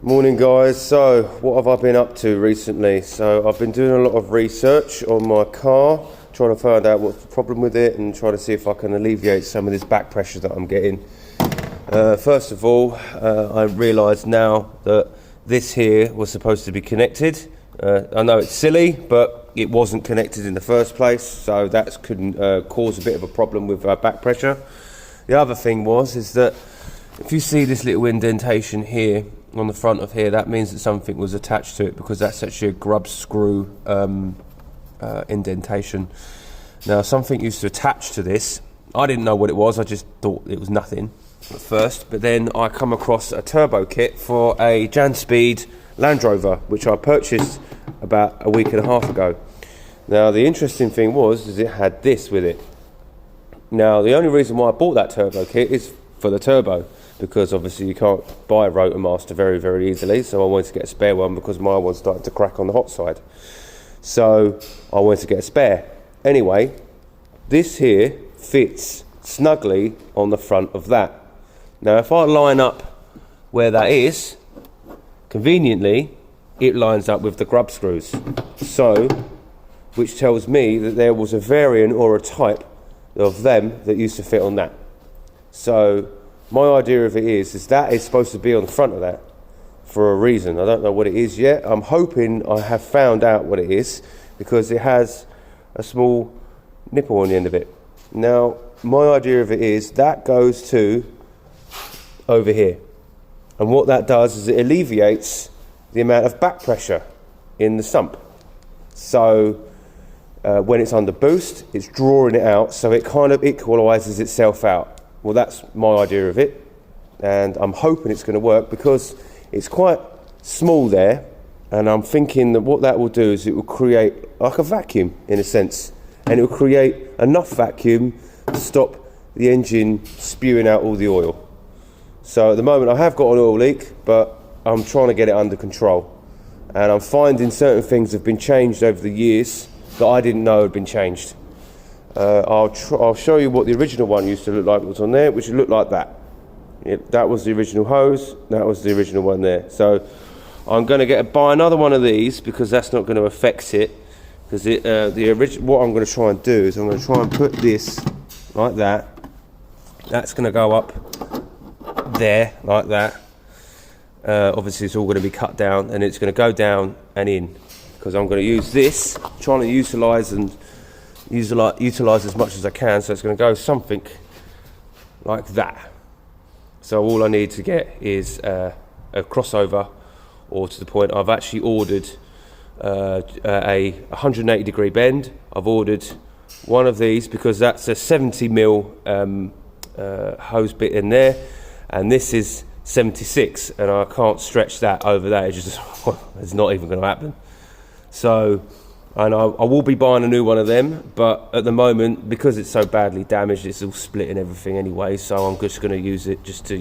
Morning guys. So what have I been up to recently? So I've been doing a lot of research on my car, trying to find out what's the problem with it and trying to see if I can alleviate some of this back pressure that I'm getting. First of all, I realised now that this here was supposed to be connected. I know it's silly, but it wasn't connected in the first place, so that could cause a bit of a problem with back pressure. The other thing is that if you see this little indentation here on the front of here, that means that something was attached to it, because that's actually a grub screw indentation. Now, something used to attach to this. I didn't know what it was, I just thought it was nothing at first, but then I come across a turbo kit for a janspeed Land Rover, which I purchased about a week and a half ago. Now, the interesting thing is it had this with it. Now, the only reason why I bought that turbo kit is for the turbo, because obviously you can't buy a Rotor Master very, very easily, so I wanted to get a spare one because my one started to crack on the hot side. So I wanted to get a spare. Anyway, this here fits snugly on the front of that. Now, if I line up where that is, conveniently, it lines up with the grub screws. So, which tells me that there was a variant or a type of them that used to fit on that. So, my idea of it is that is supposed to be on the front of that for a reason. I don't know what it is yet. I'm hoping I have found out what it is, because it has a small nipple on the end of it. Now, my idea of it is that goes to over here. And what that does is it alleviates the amount of back pressure in the sump. So when it's under boost, it's drawing it out, so it kind of equalises itself out. Well, that's my idea of it, and I'm hoping it's going to work, because it's quite small there, and I'm thinking that what that will do is it will create like a vacuum in a sense, and it will create enough vacuum to stop the engine spewing out all the oil. So at the moment I have got an oil leak, but I'm trying to get it under control, and I'm finding certain things have been changed over the years that I didn't know had been changed. I'll show you what the original one used to look like. Was on there, which looked like that. That was the original hose. That was the original one there. So I'm going to buy another one of these, because that's not going to affect it. Because what I'm going to try and do is I'm going to try and put this like that. That's going to go up there like that. Obviously, it's all going to be cut down, and it's going to go down and in, because I'm going to use this, trying to utilise as much as I can. So it's going to go something like that. So all I need to get is a crossover, or to the point I've actually ordered a 180 degree bend. I've ordered one of these because that's a 70mm hose bit in there, and this is 76, and I can't stretch that over that. It's just it's not even going to happen. So, and I will be buying a new one of them, but at the moment, because it's so badly damaged, it's all split and everything anyway, so I'm just going to use it as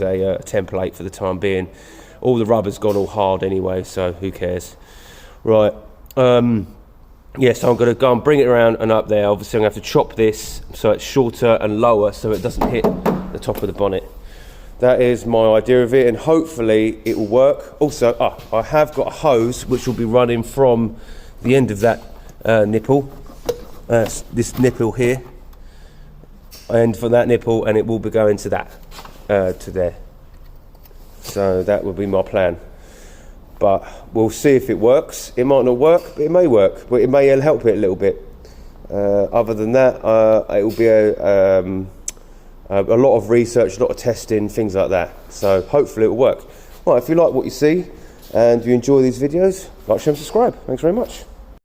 a template for the time being. All the rubber's gone all hard anyway, so who cares. Right, yeah, so I'm going to go and bring it around and up there. Obviously I'm going to have to chop this so it's shorter and lower, so it doesn't hit the top of the bonnet. That is my idea of it, and hopefully it will work. Also, I have got a hose which will be running from the end of that nipple, this nipple here, and for that nipple, and it will be going to that, to there. So that will be my plan. But we'll see if it works. It might not work, but it may work. But it may help it a little bit. Other than that, it will be a lot of research, a lot of testing, things like that. So hopefully it will work. Right, if you like what you see and you enjoy these videos, like, share and subscribe. Thanks very much.